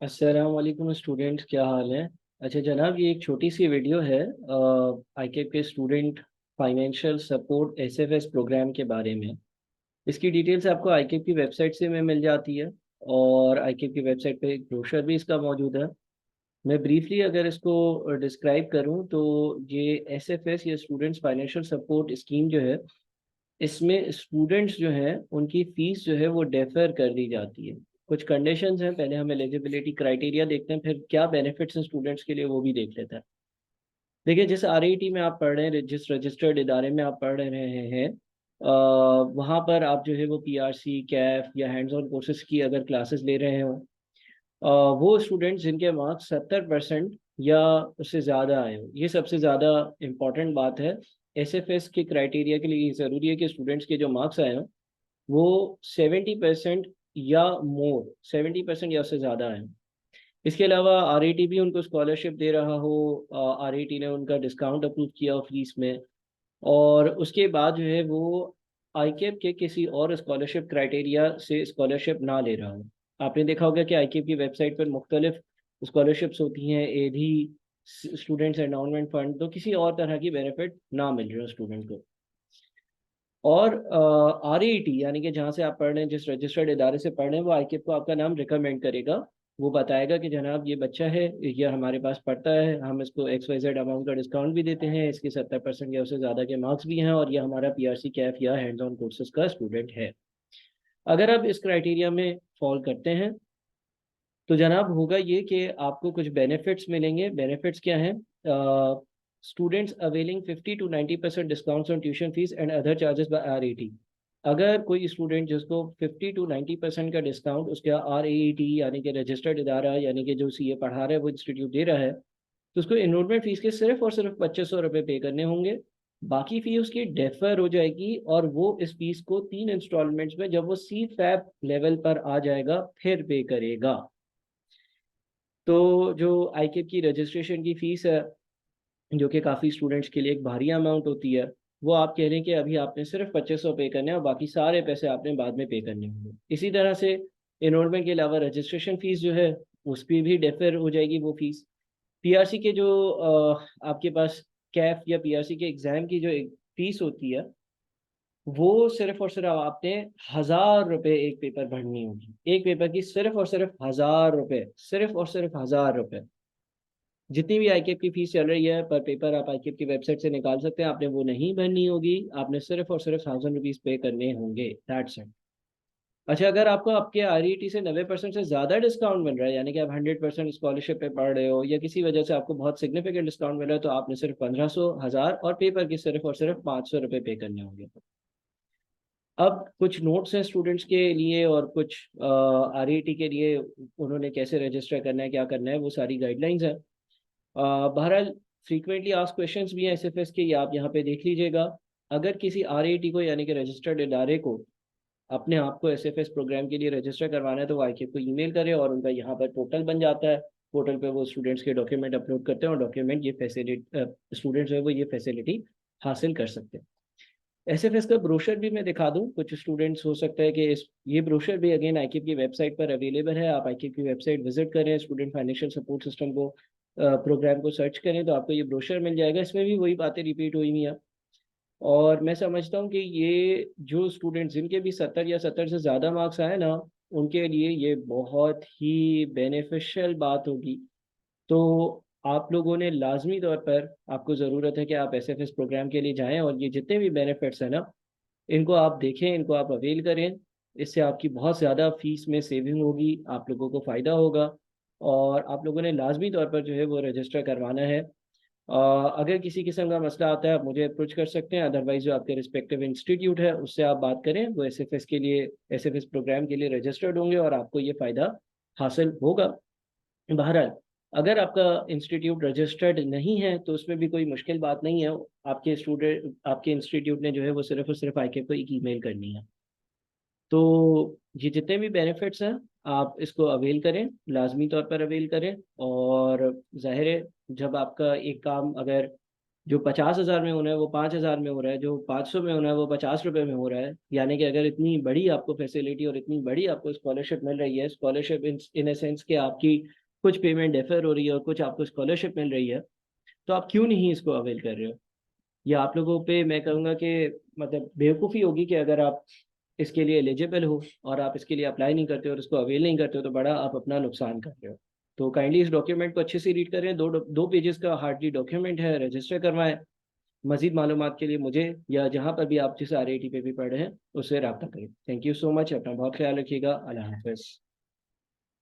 अस्सलाम वालेकुम स्टूडेंट्स, क्या हाल है। अच्छा जनाब, ये एक छोटी सी वीडियो है आईकेप के student financial support SFS program के बारे में। इसकी डिटेल्स आपको आईकेप की वेबसाइट से में मिल जाती है। और आईकेप की वेबसाइट पे एक ब्रोशर भी इसका मौजूद है। मैं ब्रीफली अगर इसको डिस्क्राइब करूं तो ये एसएफएस या स्टूडेंट्स फाइनेंशियल सपोर्ट स्कीम जो है, इसमें स्टूडेंट्स जो हैं उनकी फीस जो है वो डेफर कर दी जाती है। कुछ कंडीशंस हैं, पहले हम एलिजिबिलिटी क्राइटेरिया देखते हैं, फिर क्या बेनिफिट्स हैं स्टूडेंट्स के लिए वो भी देख लेते हैं। देखिए, जिस आरआईटी में आप पढ़ रहे हैं, जिस रजिस्टर्ड इदारे में आप पढ़ रहे हैं, वहाँ पर आप जो है वो पीआरसी कैफ या हैंड्स ऑन कोर्सेज की अगर क्लासेस ले रहे हो, वो स्टूडेंट्स जिनके मार्क्स 70% या उससे ज़्यादा आए हो, ये सबसे ज़्यादा इम्पॉर्टेंट बात है। एसएफएस के क्राइटेरिया के लिए ये ज़रूरी है कि स्टूडेंट्स के जो मार्क्स आए हो वो 70% या मोर, 70% या उससे ज़्यादा आए। इसके अलावा आरआईटी भी उनको स्कॉलरशिप दे रहा हो, आरआईटी ने उनका डिस्काउंट अप्रूव किया हो फीस में, और उसके बाद जो है वो आईकेप के किसी और स्कॉलरशिप क्राइटेरिया से स्कॉलरशिप ना ले रहा हो। आपने देखा होगा कि आईकेप की वेबसाइट पर मुख्तलिफ स्कॉलरशिप्स होती हैं, एधी, स्टूडेंट्स एंडाउनमेंट फंड, तो किसी और तरह की बेनिफिट ना मिल रहे हो स्टूडेंट को। और आरईटी यानी कि जहाँ से आप पढ़ रहे हैं, जिस रजिस्टर्ड इदारे से पढ़ रहे हैं, वो आईकेप को आपका नाम रिकमेंड करेगा। वो बताएगा कि जनाब ये बच्चा है, ये हमारे पास पढ़ता है, हम इसको XYZ अमाउंट का डिस्काउंट भी देते हैं, इसके 70% या उससे ज़्यादा के मार्क्स भी हैं, और ये हमारा पीआरसी कैफ या हैंड्स ऑन कोर्सेज का स्टूडेंट है। अगर आप इस क्राइटेरिया में फॉल करते हैं तो जनाब होगा ये कि आपको कुछ बेनिफिट्स मिलेंगे। बेनिफिट्स क्या हैं? Students availing 50 to 90% discounts on tuition fees and other charges by RET. अगर कोई स्टूडेंट जिसको 50 to 90% का डिस्काउंट उसके आरईटी यानी कि रजिस्टर्ड इदारा यानी कि जो सीए पढ़ा रहा है वो इंस्टीट्यूट दे रहा है, तो उसको इनरोलमेंट फीस के सिर्फ और सिर्फ 2500 रुपये पे करने होंगे। बाकी फी उसकी डेफर हो जाएगी, और वो इस फीस को 3 इंस्टॉलमेंट्स में जब वो सी फैप लेवल पर आ जाएगा फिर पे करेगा। तो जो आईकेप की रजिस्ट्रेशन की फ़ीस है, जो कि काफ़ी स्टूडेंट्स के लिए एक भारी अमाउंट होती है, वो आप कह रहे हैं कि अभी आपने सिर्फ 2500 पे करने हैं और बाकी सारे पैसे आपने बाद में पे करने होंगे। इसी तरह से इनरोलमेंट के अलावा रजिस्ट्रेशन फ़ीस जो है उस पर भी डेफर हो जाएगी वो फीस। पीआरसी के जो आपके पास कैफ या पीआरसी के एग्ज़ाम की जो एक फ़ीस होती है, वो सिर्फ और सिर्फ आपने 1000 रुपये एक पेपर भरनी होगी। एक पेपर की सिर्फ और सिर्फ 1000 रुपये, सिर्फ और सिर्फ 1000 रुपये। जितनी भी आईकेप की फीस चल रही है पर पेपर आप आईकेप की वेबसाइट से निकाल सकते हैं, आपने वो नहीं भरनी होगी, आपने सिर्फ और सिर्फ 1000 रुपीज़ पे करने होंगे, दैट्स इट। अच्छा, अगर आपको आपके आरईटी से 90% से ज़्यादा डिस्काउंट मिल रहा है, यानी कि आप 100% स्कॉलरशिप पे पढ़ रहे हो, या किसी वजह से आपको बहुत सिग्निफिकेंट डिस्काउंट मिल रहा है, तो आपने सिर्फ 1500, 1000 और पेपर के सिर्फ और सिर्फ 500 रुपये पे करने होंगे। अब कुछ नोट्स हैं स्टूडेंट्स के लिए और कुछ आरईटी के लिए, उन्होंने कैसे रजिस्टर करना है, क्या करना है, वो सारी गाइडलाइंस हैं। बहरहाल फ्रीक्वेंटली आस्क्ड क्वेश्चंस भी हैं एसएफएस के, ये आप यहाँ पे देख लीजिएगा। अगर किसी आरईटी को यानी कि रजिस्टर्ड इदारे को अपने आप को एसएफएस प्रोग्राम के लिए रजिस्टर करवाना है, तो वो आईकेप को ईमेल करे और उनका यहाँ पर पोर्टल बन जाता है। पोर्टल पे वो स्टूडेंट्स के डॉक्यूमेंट अपलोड करते हैं और डॉक्यूमेंट ये फैसिलिटी, स्टूडेंट्स जो है वो ये फैसिलिटी हासिल कर सकते हैं। एसएफएस का ब्रोशर भी मैं दिखा दूं, कुछ स्टूडेंट्स हो सकता है कि इस ये ब्रोशर भी अगेन आईकेप की वेबसाइट पर अवेलेबल है। आप आईकेप की वेबसाइट विजिट करें, स्टूडेंट फाइनेंशियल सपोर्ट सिस्टम को, प्रोग्राम को सर्च करें तो आपको ये ब्रोशर मिल जाएगा। इसमें भी वही बातें रिपीट हुई हुई हैं, और मैं समझता हूँ कि ये जो स्टूडेंट्स जिनके भी 70 या 70 से ज़्यादा मार्क्स आए ना, उनके लिए ये बहुत ही बेनिफिशियल बात होगी। तो आप लोगों ने लाजमी तौर पर, आपको ज़रूरत है कि आप एसएफएस प्रोग्राम के लिए जाएं और ये जितने भी बेनिफिट्स हैं ना, इनको आप देखें, इनको आप अवेल करें। इससे आपकी बहुत ज़्यादा फीस में सेविंग होगी, आप लोगों को फ़ायदा होगा। और आप लोगों ने लाजमी तौर पर जो है वो रजिस्टर करवाना है। अगर किसी किस्म का मसला आता है आप मुझे अप्रोच कर सकते हैं, अदरवाइज जो आपके रिस्पेक्टिव इंस्टीट्यूट है उससे आप बात करें, वो एसएफएस के लिए, एसएफएस प्रोग्राम के लिए रजिस्टर्ड होंगे और आपको ये फ़ायदा हासिल होगा। बहरहाल, अगर आपका इंस्टीट्यूट रजिस्टर्ड नहीं है तो उसमें भी कोई मुश्किल बात नहीं है। आपके इंस्टीट्यूट ने जो है वो सिर्फ और सिर्फ आईके को एक ईमेल करनी है। तो ये जितने भी बेनिफिट्स हैं आप इसको अवेल करें, लाजमी तौर पर अवेल करें। और जाहिर है, जब आपका एक काम अगर जो 50,000 में होना है वो 5,000 में हो रहा है, जो 500 में होना है वो 50 रुपये में हो रहा है। यानी कि अगर इतनी बड़ी आपको फैसिलिटी और इतनी बड़ी आपको स्कॉलरशिप मिल रही है, स्कॉलरशिप इन ए सेंस कि आपकी कुछ पेमेंट डिफर हो रही है और कुछ आपको स्कॉलरशिप मिल रही है, तो आप क्यों नहीं इसको अवेल कर रहे हो? या आप लोगों पे मैं कहूँगा कि मतलब बेवकूफ़ी होगी कि अगर आप इसके लिए एलिजिबल हो और आप इसके लिए अप्लाई नहीं करते हो और इसको अवेल नहीं करते हो, तो बड़ा आप अपना नुकसान कर रहे हो। तो काइंडली इस डॉक्यूमेंट को अच्छे से रीड करें, दो पेजेस का हार्डली डॉक्यूमेंट है, रजिस्टर करवाएं। मजीद मालूमात के लिए मुझे या जहाँ पर भी आप जिस RAT पे भी पढ़े हैं उससे रब्ता करें। थैंक यू सो मच, अपना बहुत ख्याल रखिएगा। अल्लाह हाफ़िज़।